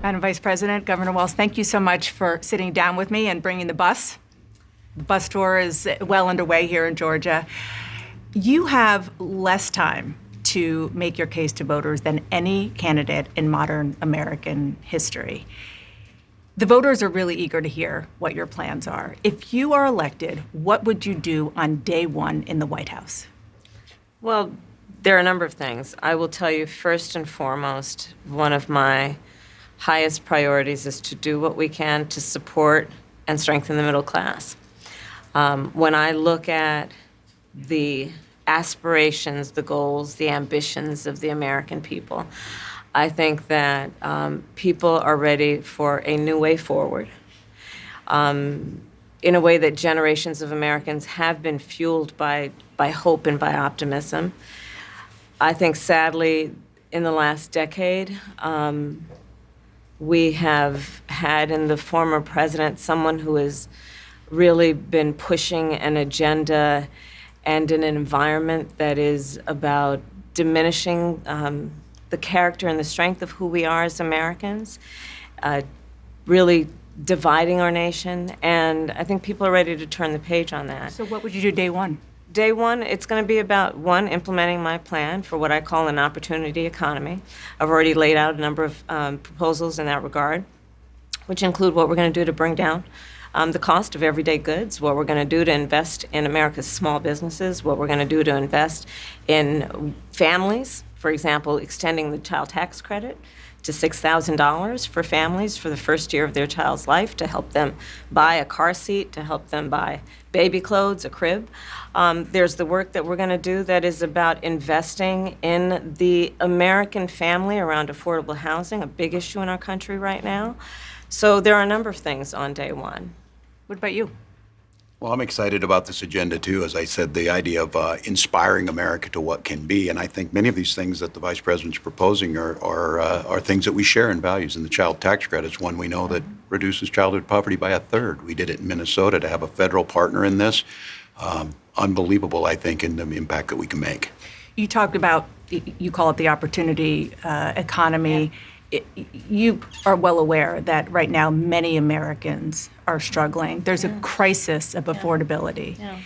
Madam Vice President, Governor Walz, thank you so much for sitting down with me and bringing the bus. The bus tour is well underway here in Georgia. You have less time to make your case to voters than any candidate in modern American history. The voters are really eager to hear what your plans are. If you are elected, what would you do on day one in the White House? Well, there are a number of things. I will tell you, first and foremost, one of my highest priorities is to do what we can to support and strengthen the middle class. When I look at the aspirations, the goals, the ambitions of the American people, I think that people are ready for a new way forward, in a way that generations of Americans have been fueled by hope and by optimism. I think, sadly, in the last decade, we have had in the former president someone who has really been pushing an agenda and an environment that is about diminishing the character and the strength of who we are as Americans, really dividing our nation, and I think people are ready to turn the page on that. So what would you do day one? Day one, it's going to be about, one, implementing my plan for what I call an opportunity economy. I've already laid out a number of proposals in that regard, which include what we're going to do to bring down the cost of everyday goods, what we're going to do to invest in America's small businesses, what we're going to do to invest in families, for example, extending the child tax credit to $6,000 for families for the first year of their child's life, to help them buy a car seat, to help them buy baby clothes, a crib. There's the work that we're going to do that is about investing in the American family around affordable housing, a big issue in our country right now. So there are a number of things on day one. What about you? Well, I'm excited about this agenda, too. As I said, the idea of inspiring America to what can be. And I think many of these things that the Vice President's proposing are things that we share in values. And the child tax credit is one we know that reduces childhood poverty by 1/3. We did it in Minnesota to have a federal partner in this. Unbelievable, I think, in the impact that we can make. You talked about, you call it the opportunity economy. Yeah. You are well aware that right now many Americans are struggling. There's a crisis of affordability. Yeah.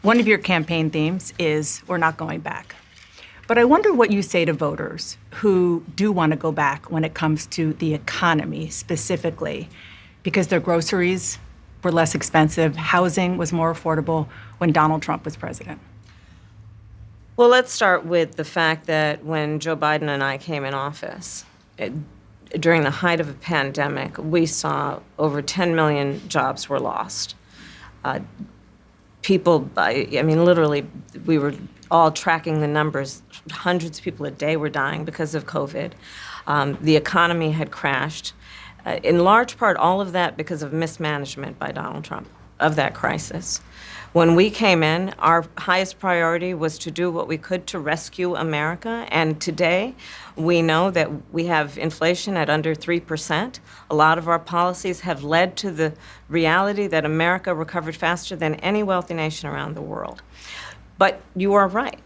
One of your campaign themes is we're not going back. But I wonder what you say to voters who do want to go back when it comes to the economy specifically, because their groceries were less expensive, housing was more affordable when Donald Trump was president. Well, let's start with the fact that when Joe Biden and I came in office, during the height of a pandemic, we saw over 10 million jobs were lost. People, I mean, literally, we were all tracking the numbers. Hundreds of people a day were dying because of COVID. The economy had crashed. In large part, all of that because of mismanagement by Donald Trump of that crisis. When we came in, our highest priority was to do what we could to rescue America. And today, we know that we have inflation at under 3%. A lot of our policies have led to the reality that America recovered faster than any wealthy nation around the world. But you are right.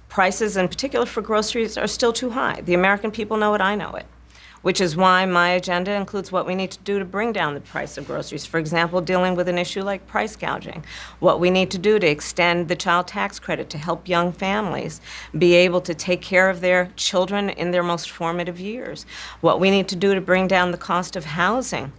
Prices, in particular for groceries, are still too high. The American people know it, I know it. Which is why my agenda includes what we need to do to bring down the price of groceries. For example, dealing with an issue like price gouging. What we need to do to extend the child tax credit to help young families be able to take care of their children in their most formative years. What we need to do to bring down the cost of housing.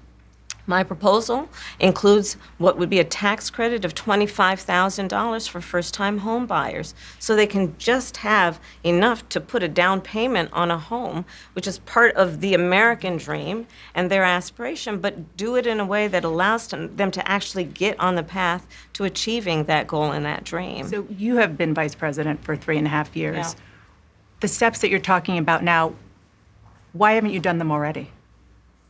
My proposal includes what would be a tax credit of $25,000 for first-time home buyers, so they can just have enough to put a down payment on a home, which is part of the American dream and their aspiration, but do it in a way that allows them to actually get on the path to achieving that goal and that dream. So you have been vice president for 3.5 years. Yeah. The steps that you're talking about now, why haven't you done them already?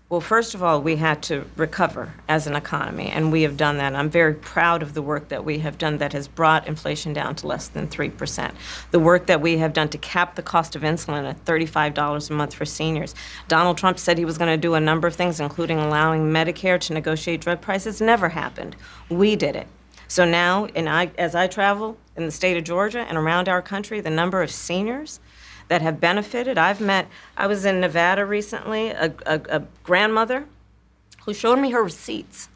Well, first of all, we had to recover as an economy, and we have done that. I'm very proud of the work that we have done that has brought inflation down to less than 3%. The work that we have done to cap the cost of insulin at $35 a month for seniors. Donald Trump said he was going to do a number of things, including allowing Medicare to negotiate drug prices. Never happened. We did it. So now, as I travel in the state of Georgia and around our country, the number of seniors that have benefited. I was in Nevada recently, a grandmother who showed me her receipts.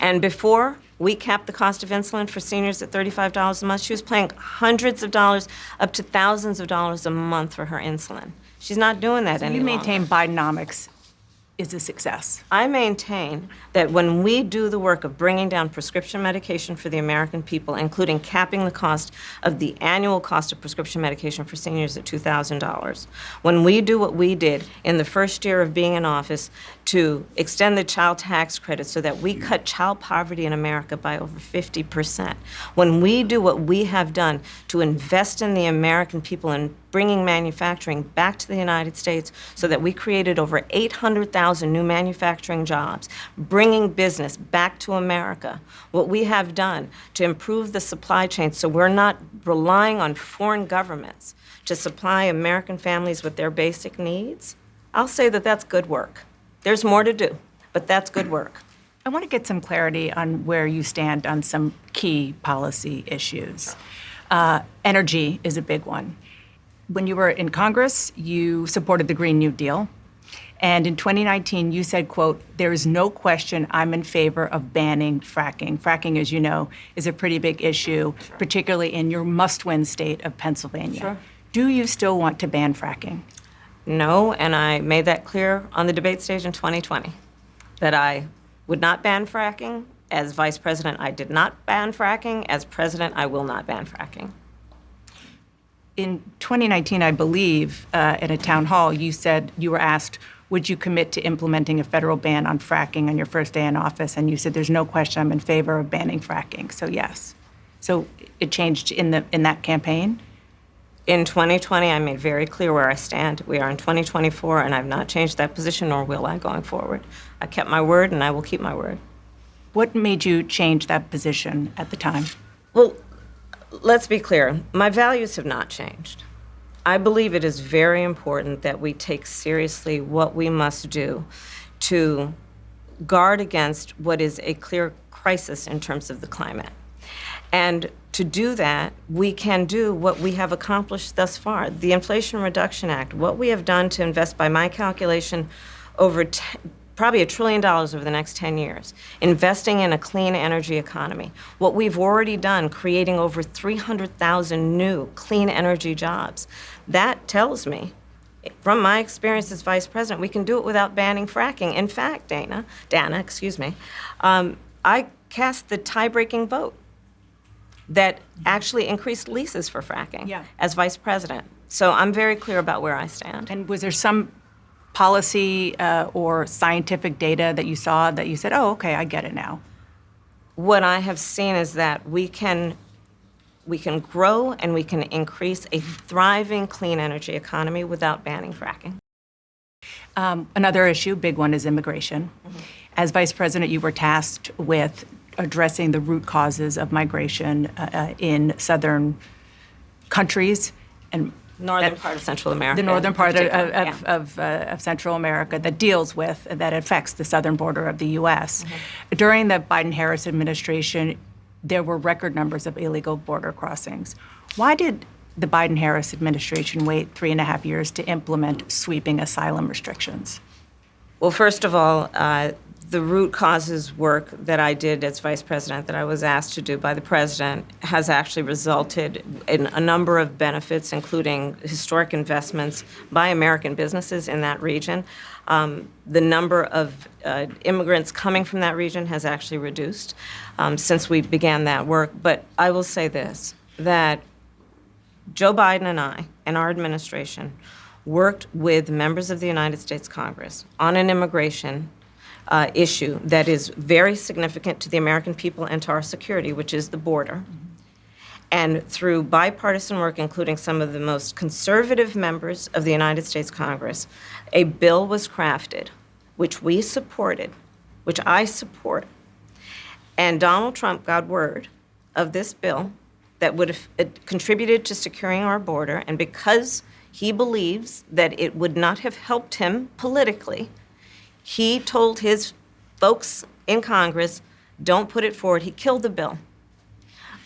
And before we capped the cost of insulin for seniors at $35 a month, she was paying hundreds of dollars, up to thousands of dollars a month for her insulin. She's not doing that any You longer. maintain Bidenomics is a success. I maintain that when we do the work of bringing down prescription medication for the American people, including capping the cost of the annual cost of prescription medication for seniors at $2,000, when we do what we did in the first year of being in office to extend the child tax credit so that we cut child poverty in America by over 50%, when we do what we have done to invest in the American people and bringing manufacturing back to the United States so that we created over 800,000 new manufacturing jobs, bringing business back to America, what we have done to improve the supply chain so we're not relying on foreign governments to supply American families with their basic needs, I'll say that that's good work. There's more to do, but that's good work. I want to get some clarity on where you stand on some key policy issues. Energy is a big one. When you were in Congress, you supported the Green New Deal. And in 2019, you said, quote, "There is no question I'm in favor of banning fracking." Fracking, as you know, is a pretty big issue, particularly in your must-win state of Pennsylvania. Sure. Do you still want to ban fracking? No, and I made that clear on the debate stage in 2020, that I would not ban fracking. As vice president, I did not ban fracking. As president, I will not ban fracking. In 2019, I believe, at a town hall, you said you were asked, would you commit to implementing a federal ban on fracking on your first day in office? And you said, there's no question I'm in favor of banning fracking. So yes. So it changed in that campaign? In 2020, I made very clear where I stand. We are in 2024, and I've not changed that position, nor will I going forward. I kept my word, and I will keep my word. What made you change that position at the time? Well, let's be clear. My values have not changed. I believe it is very important that we take seriously what we must do to guard against what is a clear crisis in terms of the climate. And to do that, we can do what we have accomplished thus far. The Inflation Reduction Act, what we have done to invest, by my calculation, over probably $1 trillion over the next 10 years, investing in a clean energy economy. What we've already done, creating over 300,000 new clean energy jobs. That tells me, from my experience as vice president, we can do it without banning fracking. In fact, Dana, I cast the tie-breaking vote that actually increased leases for fracking as vice president. So I'm very clear about where I stand. And was there some policy or scientific data that you saw that you said, oh, okay, I get it now? What I have seen is that we can grow and we can increase a thriving clean energy economy without banning fracking. Another issue, big one, is immigration. Mm-hmm. As vice president, you were tasked with addressing the root causes of migration in southern countries and northern part of Central America. The northern part of Central America that affects the southern border of the U.S. Mm-hmm. During the Biden-Harris administration, there were record numbers of illegal border crossings. Why did the Biden-Harris administration wait 3.5 years to implement sweeping asylum restrictions? Well, first of all, the root causes work that I did as vice president, that I was asked to do by the president, has actually resulted in a number of benefits, including historic investments by American businesses in that region. The number of immigrants coming from that region has actually reduced since we began that work. But I will say this, that Joe Biden and I and our administration worked with members of the United States Congress on an immigration issue that is very significant to the American people and to our security, which is the border. And through bipartisan work, including some of the most conservative members of the United States Congress, a bill was crafted, which we supported, which I support. And Donald Trump got word of this bill that would have contributed to securing our border, and because he believes that it would not have helped him politically, he told his folks in Congress, don't put it forward. He killed the bill.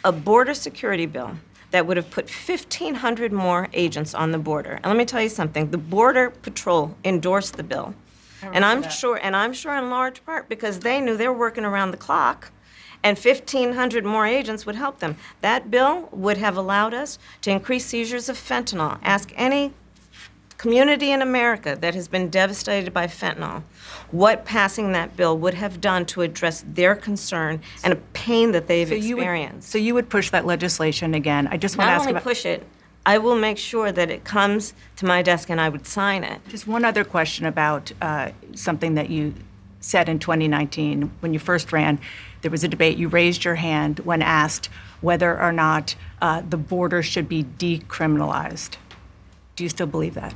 A border security bill that would have put 1,500 more agents on the border. And let me tell you something, the Border Patrol endorsed the bill. And I'm sure in large part because they knew they were working around the clock, and 1,500 more agents would help them. That bill would have allowed us to increase seizures of fentanyl. Ask any community in America that has been devastated by fentanyl what passing that bill would have done to address their concern and a pain that they've experienced. So you would push that legislation again. I just want to Not ask only about push it, I will make sure that it comes to my desk and I would sign it. just one other question about something that you said in 2019 when you first ran. There was a debate. You raised your hand when asked whether or not the border should be decriminalized. Do you still believe that?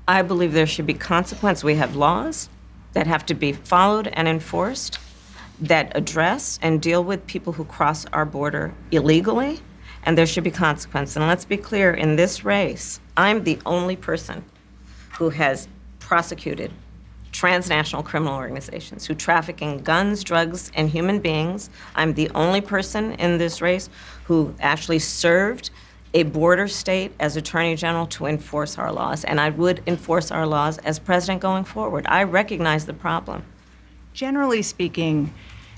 I believe there should be consequence. We have laws that have to be followed and enforced that address and deal with people who cross our border illegally, and there should be consequence. And let's be clear, in this race, I'm the only person who has prosecuted transnational criminal organizations who traffic in guns, drugs, and human beings. I'm the only person in this race who actually served a border state as Attorney General to enforce our laws, and I would enforce our laws as president going forward. I recognize the problem. Generally speaking,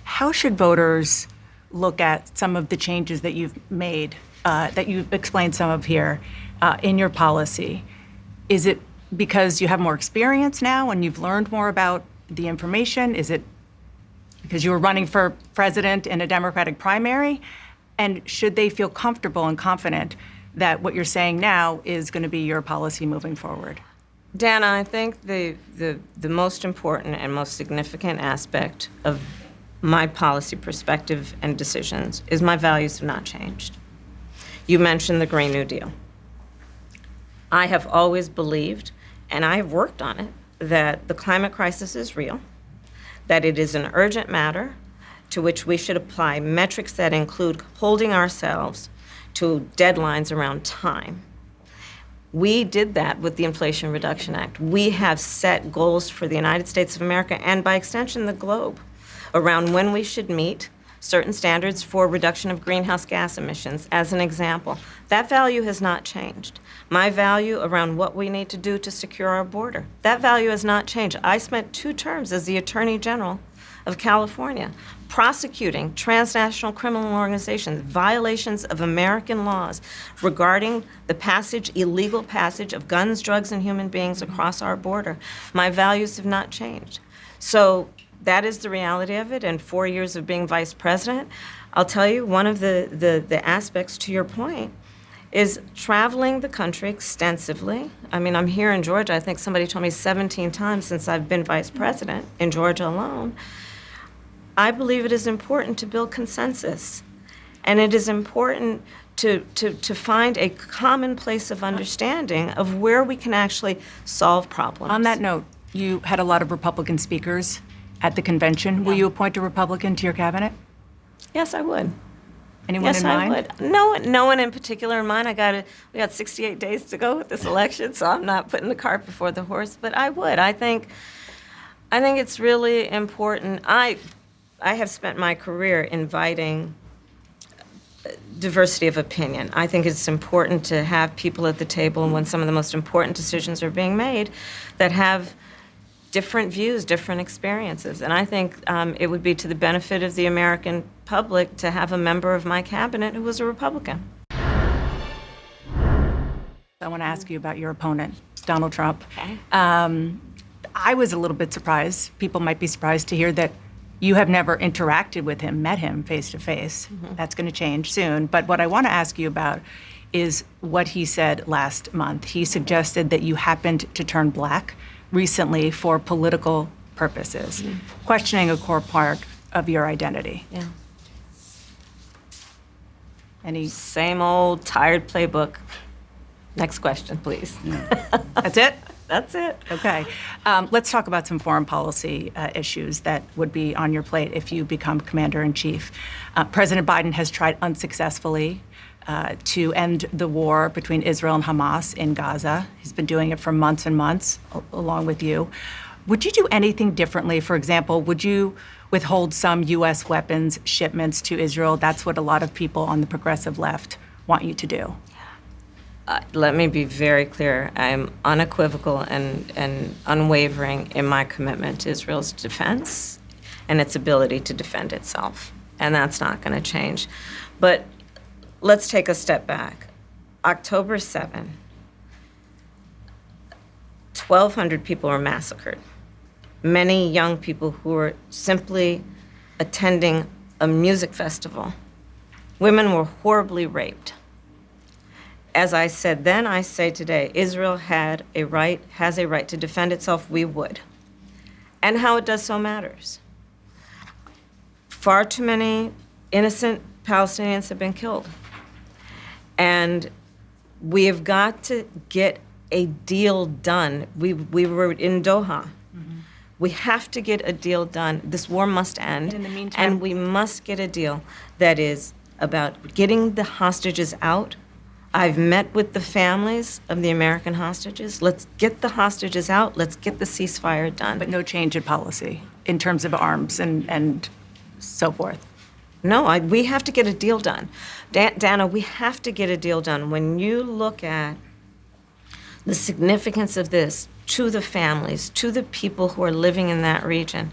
how should voters look at some of the changes that you've made, that you've explained some of here in your policy? Is it because you have more experience now and you've learned more about the information? Is it because you were running for president in a Democratic primary? And should they feel comfortable and confident that what you're saying now is going to be your policy moving forward? Dana, I think the most important and most significant aspect of my policy perspective and decisions is my values have not changed. You mentioned the Green New Deal. I have always believed, and I have worked on it, that the climate crisis is real, that it is an urgent matter to which we should apply metrics that include holding ourselves to deadlines around time. We did that with the Inflation Reduction Act. We have set goals for the United States of America and by extension the globe around when we should meet certain standards for reduction of greenhouse gas emissions, as an example. That value has not changed. My value around what we need to do to secure our border, that value has not changed. I spent 2 terms as the Attorney General of California prosecuting transnational criminal organizations, violations of American laws regarding the illegal passage of guns, drugs, and human beings across our border. My values have not changed. So that is the reality of it. And 4 years of being vice president, I'll tell you, one of the aspects to your point is traveling the country extensively. I mean, I'm here in Georgia. I think somebody told me 17 times since I've been vice president in Georgia alone. I believe it is important to build consensus, and it is important to find a common place of understanding of where we can actually solve problems. On that note, you had a lot of Republican speakers at the convention. Will you appoint a Republican to your cabinet? Yes, I would. Anyone in mind? Yes, I would. No one in particular in mind. We got 68 days to go with this election, so I'm not putting the cart before the horse, but I would. I think it's really important. I have spent my career inviting diversity of opinion. I think it's important to have people at the table when some of the most important decisions are being made that have different views, different experiences. And I think it would be to the benefit of the American public to have a member of my cabinet who was a Republican. I want to ask you about your opponent, Donald Trump. Okay. I was a little bit surprised. People might be surprised to hear that you have never interacted with him, met him face to face. That's going to change soon. But what I want to ask you about is what he said last month. He suggested that you happened to turn black recently for political purposes, questioning a core part of your identity. Yeah. Any? Same old tired playbook. Next question, please. That's it? That's it. Okay. Let's talk about some foreign policy issues that would be on your plate if you become commander-in-chief. President Biden has tried unsuccessfully to end the war between Israel and Hamas in Gaza. He's been doing it for months and months, along with you. Would you do anything differently? For example, would you withhold some U.S. weapons shipments to Israel? That's what a lot of people on the progressive left want you to do? Let me be very clear. I'm unequivocal and unwavering in my commitment to Israel's defense and its ability to defend itself. And that's not going to change. But let's take a step back. October 7, 1,200 people were massacred. Many young people who were simply attending a music festival. Women were horribly raped. As I said then, I say today, Israel has a right to defend itself. We would. And how it does so matters. Far too many innocent Palestinians have been killed. And we have got to get a deal done. We were in Doha. Mm-hmm. We have to get a deal done. This war must end. And in the meantime, and we must get a deal that is about getting the hostages out. I've met with the families of the American hostages. Let's get the hostages out. Let's get the ceasefire done. but no change in policy in terms of arms and so forth. No, we have to get a deal done. Dana, we have to get a deal done. When you look at the significance of this to the families, to the people who are living in that region,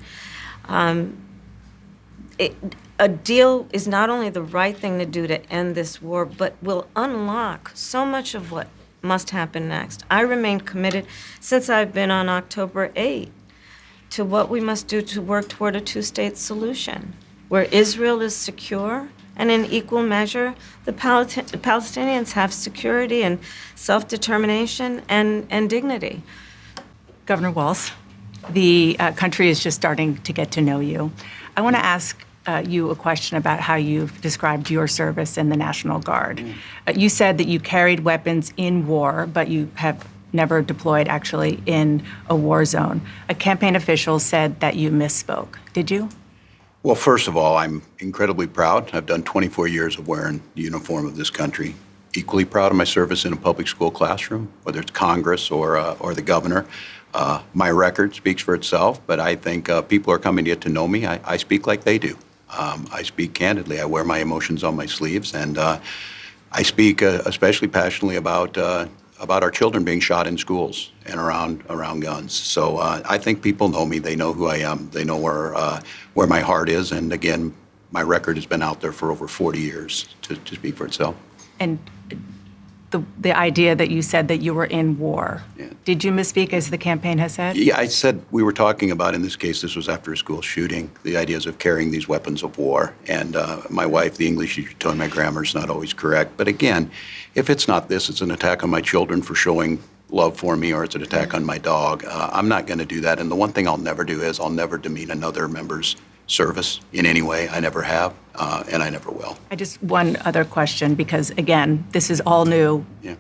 a deal is not only the right thing to do to end this war, but will unlock so much of what must happen next. I remain committed since I've been on October 8 to what we must do to work toward a two-state solution, where Israel is secure and in equal measure, the Palestinians have security and self-determination and dignity. Governor Walz, the country is just starting to get to know you. I want to ask you a question about how you've described your service in the National Guard. You said that you carried weapons in war, but you have never deployed actually in a war zone. A campaign official said that you misspoke. Did you? Well, first of all, I'm incredibly proud. I've done 24 years of wearing the uniform of this country. Equally proud of my service in a public school classroom, whether it's Congress or the governor. My record speaks for itself, but I think people are coming to get to know me. I speak like they do. I speak candidly. I wear my emotions on my sleeves, and I speak especially passionately about our children being shot in schools and around guns. So I think people know me. They know who I am. They know where my heart is. And again, my record has been out there for over 40 years to speak for itself. And the idea that you said that you were in war, did you misspeak as the campaign has said? Yeah, I said we were talking about, in this case, this was after a school shooting, the ideas of carrying these weapons of war. And my wife, the English teacher, told me my grammar's not always correct. But again, if it's not this, it's an attack on my children for showing love for me, or it's an attack on my dog. I'm not going to do that. And the one thing I'll never do is I'll never demean another member's service in any way. I never have, and I never will. One other question, because again, this is all new. Yeah.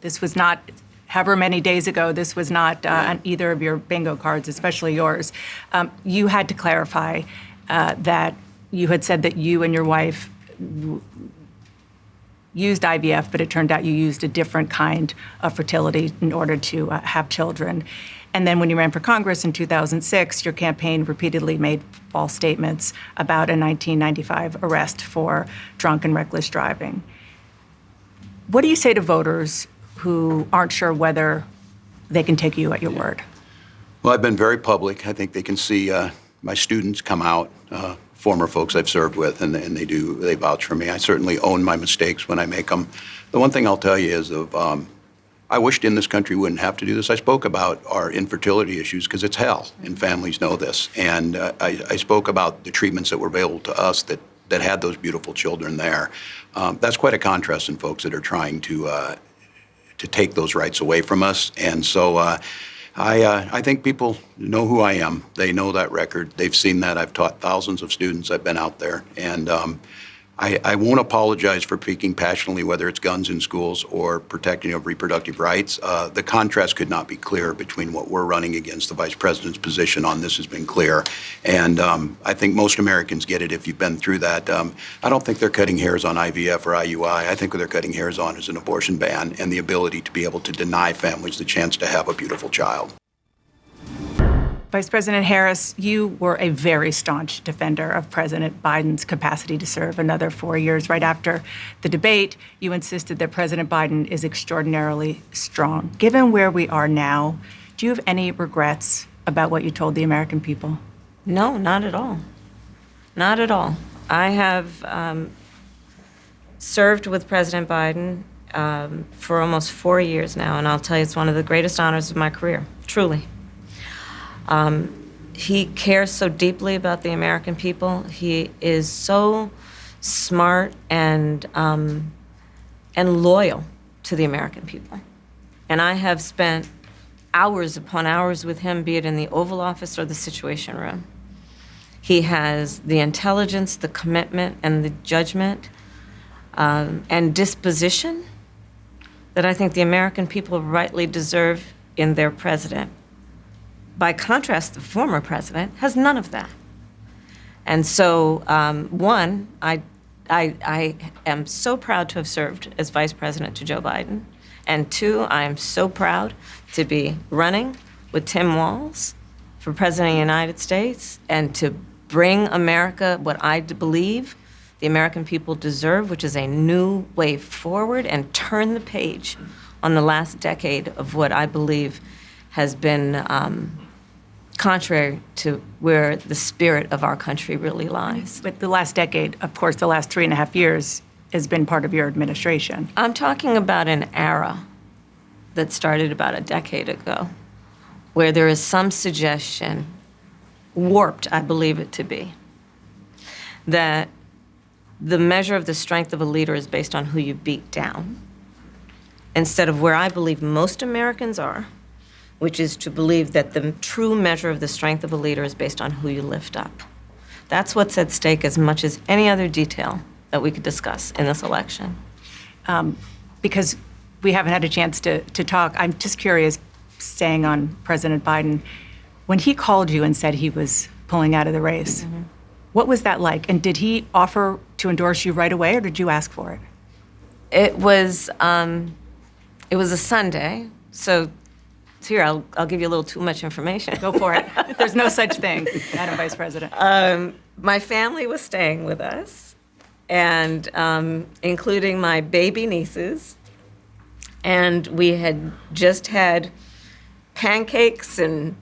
This was not, however many days ago, this was not on either of your bingo cards, especially yours. You had to clarify that you had said that you and your wife used IVF, but it turned out you used a different kind of fertility in order to have children. And then when you ran for Congress in 2006, your campaign repeatedly made false statements about a 1995 arrest for drunk and reckless driving. What do you say to voters who aren't sure whether they can take you at your word? Well, I've been very public. I think they can see my students come out, former folks I've served with, and they vouch for me. I certainly own my mistakes when I make them. The one thing I'll tell you is I wished in this country wouldn't have to do this. I spoke about our infertility issues because it's hell, and families know this. And I spoke about the treatments that were available to us that had those beautiful children there. That's quite a contrast in folks that are trying to take those rights away from us. And so I think people know who I am. They know that record. They've seen that. I've taught thousands of students. I've been out there. And I won't apologize for speaking passionately, whether it's guns in schools or protecting of reproductive rights. The contrast could not be clearer between what we're running against. The Vice President's position on this has been clear. And I think most Americans get it if you've been through that. I don't think they're cutting hairs on IVF or IUI. I think what they're cutting hairs on is an abortion ban and the ability to be able to deny families the chance to have a beautiful child. Vice President Harris, you were a very staunch defender of President Biden's capacity to serve another 4 years. Right after the debate, you insisted that President Biden is extraordinarily strong. Given where we are now, do you have any regrets about what you told the American people? No, not at all. Not at all. I have served with President Biden for almost 4 years now, and I'll tell you, it's one of the greatest honors of my career, truly. He cares so deeply about the American people. He is so smart and loyal to the American people. And I have spent hours upon hours with him, be it in the Oval Office or the Situation Room. He has the intelligence, the commitment, and the judgment and disposition that I think the American people rightly deserve in their president. By contrast, the former president has none of that. And so, one, I am so proud to have served as vice president to Joe Biden. And two, I am so proud to be running with Tim Walz for president of the United States and to bring America what I believe the American people deserve, which is a new way forward, and turn the page on the last decade of what I believe has been contrary to where the spirit of our country really lies. But the last decade, of course, the last 3.5 years has been part of your administration. I'm talking about an era that started about a decade ago, where there is some suggestion, warped I believe it to be, that the measure of the strength of a leader is based on who you beat down, instead of where I believe most Americans are, which is to believe that the true measure of the strength of a leader is based on who you lift up. That's what's at stake as much as any other detail that we could discuss in this election. Because we haven't had a chance to talk, I'm just curious, staying on President Biden, when he called you and said he was pulling out of the race, what was that like? And did he offer to endorse you right away, or did you ask for it? It was a Sunday, so here, I'll give you a little too much information. Go for it. There's no such thing, Madam Vice President. My family was staying with us, and including my baby nieces, and we had just had pancakes and,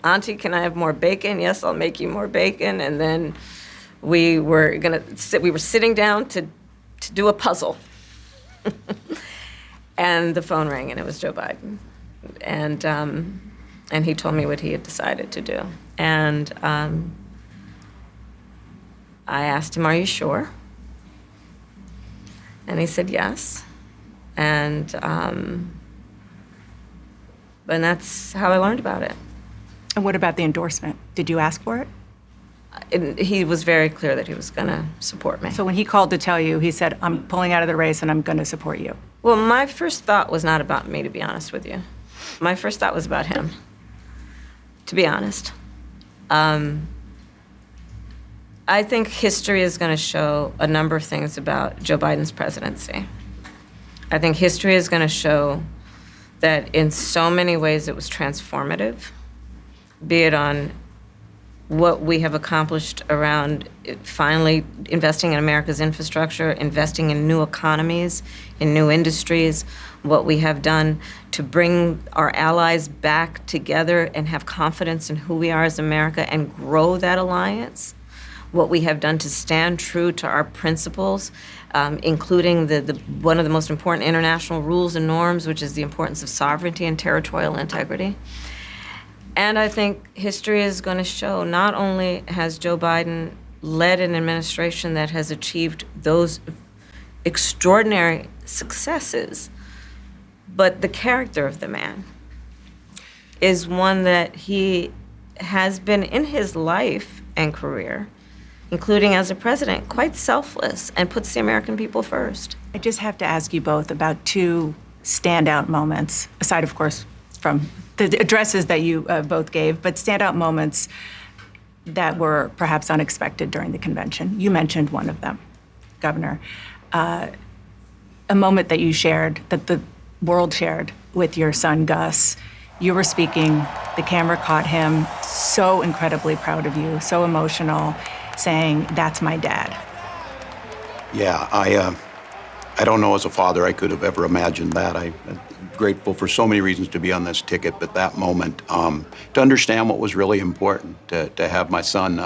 Auntie, can I have more bacon? Yes, I'll make you more bacon. And then we were sitting down to do a puzzle. And the phone rang, and it was Joe Biden. And he told me what he had decided to do. And I asked him, "Are you sure?" And he said yes. And that's how I learned about it. And what about the endorsement? Did you ask for it? He was very clear that he was going to support me. So when he called to tell you, he said, "I'm pulling out of the race and I'm going to support you." Well, my first thought was not about me, to be honest with you. My first thought was about him, to be honest. I think history is going to show a number of things about Joe Biden's presidency. I think history is going to show that in so many ways it was transformative, be it on what we have accomplished around finally investing in America's infrastructure, investing in new economies, in new industries, what we have done to bring our allies back together and have confidence in who we are as America and grow that alliance, what we have done to stand true to our principles, including one of the most important international rules and norms, which is the importance of sovereignty and territorial integrity. And I think history is going to show not only has Joe Biden led an administration that has achieved those extraordinary successes, but the character of the man is one that he has been in his life and career, including as a president, quite selfless and puts the American people first. I just have to ask you both about two standout moments, aside, of course, from the addresses that you both gave, but standout moments that were perhaps unexpected during the convention. You mentioned one of them, Governor. A moment that you shared, that the world shared with your son, Gus, You were speaking, the camera caught him, so incredibly proud of you, so emotional, saying, "That's my dad." Yeah, I don't know as a father I could have ever imagined that. I'm grateful for so many reasons to be on this ticket, but that moment, to understand what was really important, to have my son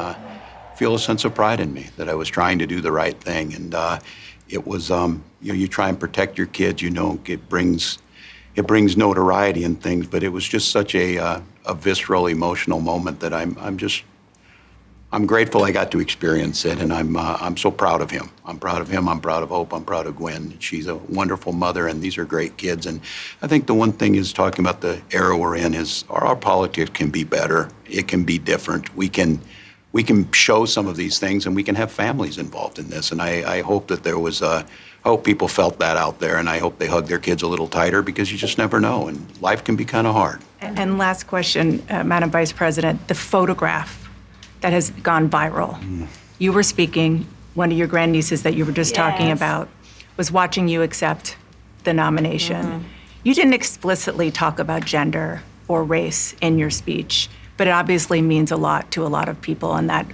feel a sense of pride in me, that I was trying to do the right thing. And it was, you try and protect your kids, it brings notoriety and things, but it was just such a visceral, emotional moment that I'm grateful I got to experience it, and I'm so proud of him. I'm proud of him. I'm proud of Hope. I'm proud of Gwen. She's a wonderful mother, and these are great kids. And I think the one thing is, talking about the era we're in, is our politics can be better. It can be different. We can show some of these things, and we can have families involved in this. And I hope that I hope people felt that out there, and I hope they hug their kids a little tighter, because you just never know, and life can be kind of hard. And last question, Madam Vice President, the photograph that has gone viral. You were speaking, one of your grandnieces that you were just talking about was watching you accept the nomination. You didn't explicitly talk about gender or race in your speech, but it obviously means a lot to a lot of people, and that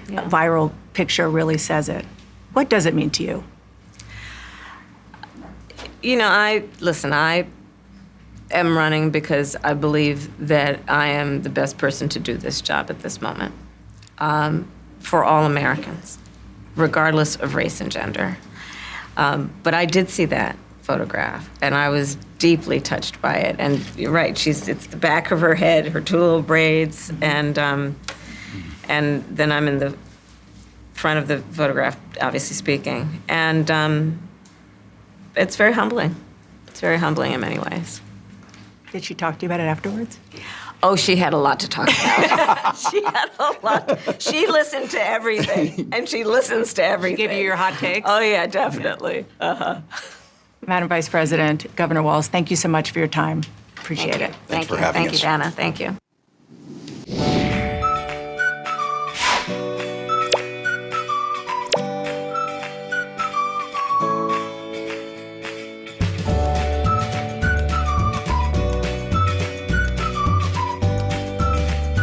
viral picture really says it. What does it mean to you? You know, I am running because I believe that I am the best person to do this job at this moment, for all Americans, regardless of race and gender. But I did see that photograph, and I was deeply touched by it. And you're right, it's the back of her head, her two little braids, and then I'm in the front of the photograph, obviously speaking. And it's very humbling. It's very humbling in many ways. Did she talk to you about it afterwards? Oh, she had a lot to talk about. She had a lot. She listened to everything, and she listens to everything. Give you your hot takes? Oh, yeah, definitely. Madam Vice President, Governor Walz, thank you so much for your time. Appreciate it. Thanks for having us. Thank you, Dana. Thank you.